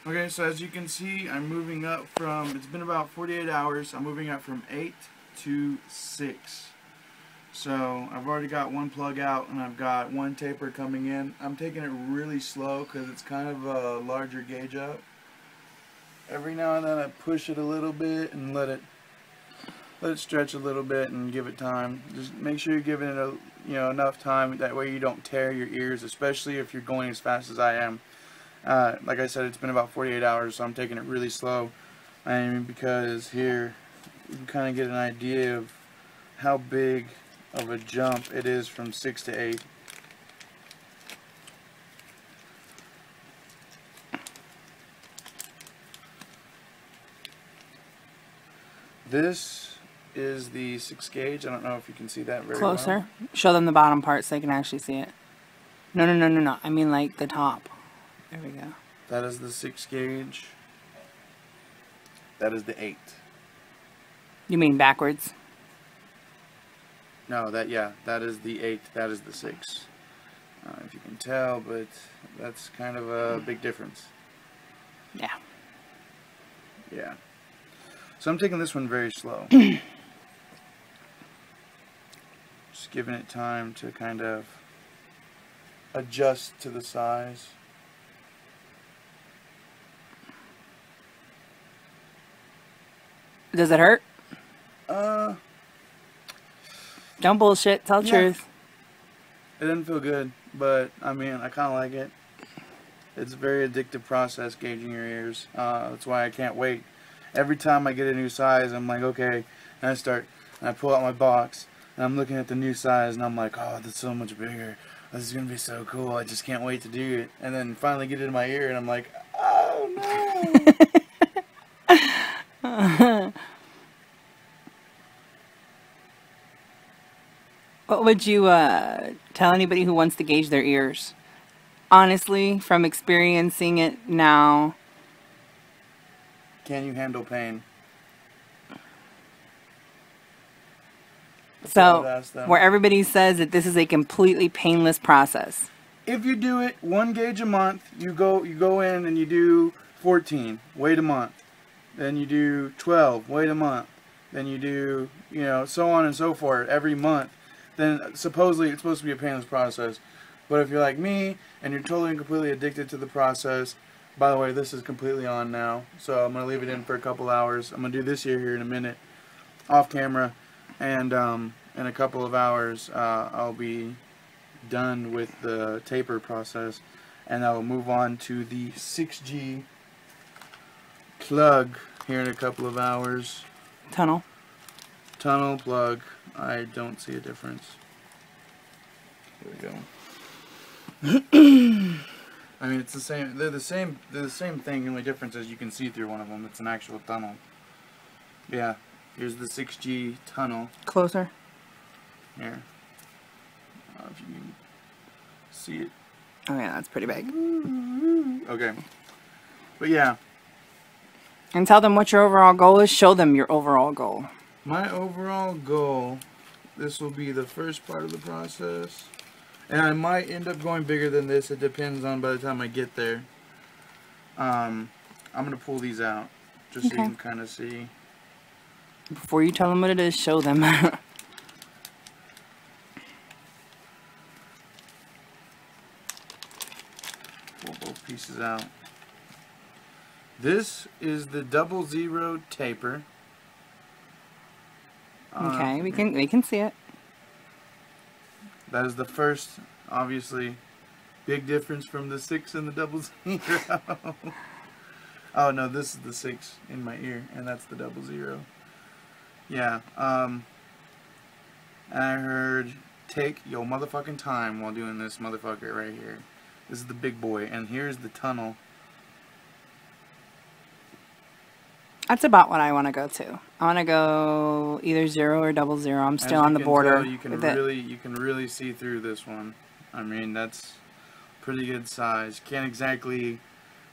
Okay, so as you can see, I'm moving up from, it's been about 48 hours, I'm moving up from 8 to 6. So I've already got one plug out and I've got one taper coming in. I'm taking it really slow because it's kind of a larger gauge up. Every now and then I push it a little bit and let it stretch a little bit and give it time. Just make sure you're giving it enough time, that way you don't tear your ears, especially if you're going as fast as I am. Like I said, it's been about 48 hours, so I'm taking it really slow. Because here you can kind of get an idea of how big of a jump it is from 6 to 8. This is the 6 gauge. I don't know if you can see that very well. Closer. Show them the bottom part so they can actually see it. No. I mean like the top. There we go. That is the 6 gauge. That is the 8. You mean backwards? No, that is the 8. That is the 6. If you can tell, but that's kind of a big difference. Yeah. Yeah. So I'm taking this one very slow. Just giving it time to kind of adjust to the size. Does it hurt? Don't bullshit. Tell the truth. It didn't feel good, but I mean, I kind of like it. It's a very addictive process, gauging your ears. That's why I can't wait. Every time I get a new size, I'm like, okay, and I pull out my box, and I'm looking at the new size, and I'm like, oh, that's so much bigger. This is gonna be so cool. I just can't wait to do it. And then finally get it in my ear, and I'm like, oh no. What would you tell anybody who wants to gauge their ears? Honestly, from experiencing it now. Can you handle pain? So, where everybody says that this is a completely painless process. If you do it 1 gauge a month, you go in and you do 14, wait a month. Then you do 12, wait a month. Then you do, so on and so forth every month. Then supposedly it's supposed to be a painless process. But if you're like me and you're totally and completely addicted to the process, by the way, this is completely on now, so I'm going to leave it in for a couple hours. I'm going to do this here in a minute, off camera, and in a couple of hours I'll be done with the taper process, and I will move on to the 6G plug here in a couple of hours. Tunnel Plug. I don't see a difference. There we go. I mean, it's the same. They're the same thing. The only difference is you can see through one of them. It's an actual tunnel. Yeah. Here's the 6G tunnel. Closer. Here. If you can see it. Oh yeah, that's pretty big. Okay. But yeah. And tell them what your overall goal is. Show them your overall goal. My overall goal, this will be the first part of the process. And I might end up going bigger than this. It depends on by the time I get there. I'm going to pull these out just so you can kind of see. Before you tell them what it is, show them. Pull both pieces out. This is the 00 taper. Okay, we can see it. That is the first, obviously, big difference from the 6 and the 00. Oh no, this is the 6 in my ear, and that's the 00. Yeah. I heard take your motherfucking time while doing this motherfucker right here. This is the big boy, and here's the tunnel. That's about what I want to go to. I want to go either 0 or 00. I'm still on the border. You can really see through this one. I mean, that's pretty good size. Can't exactly.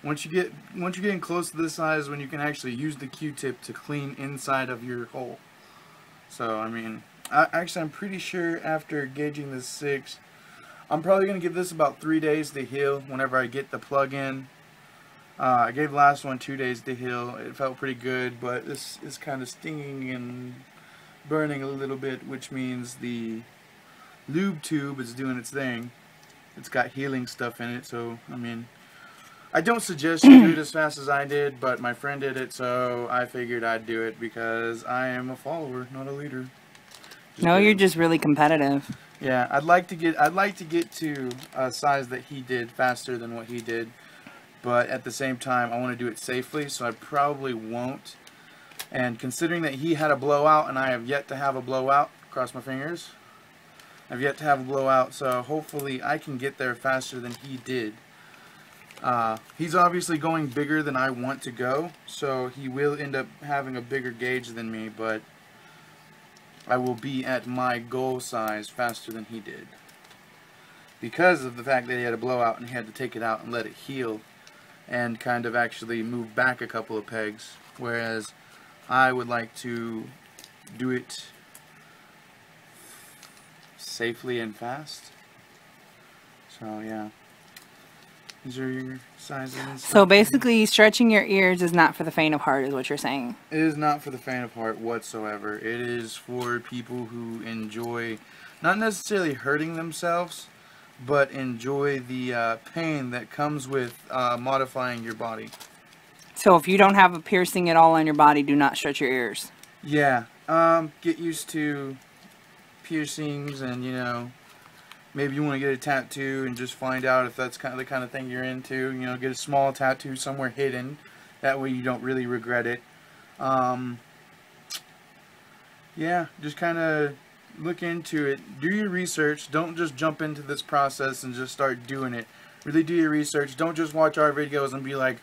Once you're getting close to this size, when you can actually use the Q-tip to clean inside of your hole. So I mean, actually, I'm pretty sure after gauging this 6, I'm probably gonna give this about 3 days to heal. Whenever I get the plug in. I gave the last one 2 days to heal. It felt pretty good, but this is kind of stinging and burning a little bit, which means the lube tube is doing its thing. It's got healing stuff in it, so I mean, I don't suggest you do it as fast as I did, but my friend did it, so I figured I'd do it because I am a follower, not a leader. No, you're just really competitive. Yeah, I'd like to get to a size that he did faster than what he did, but at the same time I want to do it safely, so I probably won't. And considering that he had a blowout and I have yet to have a blowout, cross my fingers, I've yet to have a blowout, so hopefully I can get there faster than he did. He's obviously going bigger than I want to go, so he will end up having a bigger gauge than me, but I will be at my goal size faster than he did. Because of the fact that he had a blowout and he had to take it out and let it heal and kind of actually move back a couple of pegs, whereas I would like to do it safely and fast. So yeah, these are your sizes and stuff. So basically, stretching your ears is not for the faint of heart, is what you're saying. It is not for the faint of heart whatsoever. It is for people who enjoy not necessarily hurting themselves, but enjoy the pain that comes with modifying your body. So if you don't have a piercing at all on your body, do not stretch your ears. Yeah, get used to piercings, and you know, maybe you want to get a tattoo and just find out if that's kind of the kind of thing you're into. You know, get a small tattoo somewhere hidden. That way you don't really regret it. Yeah, just kind of look into it. Do your research. Don't just jump into this process and just start doing it. Really do your research. Don't just watch our videos and be like,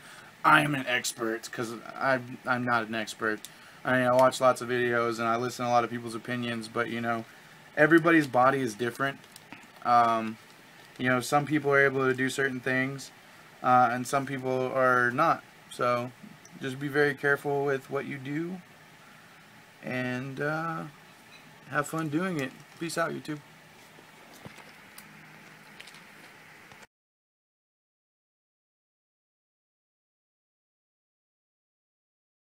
I am an expert, because I'm not an expert. I mean, I watch lots of videos and I listen to a lot of people's opinions, but you know, everybody's body is different. You know, some people are able to do certain things, and some people are not. So just be very careful with what you do, and have fun doing it. Peace out, YouTube.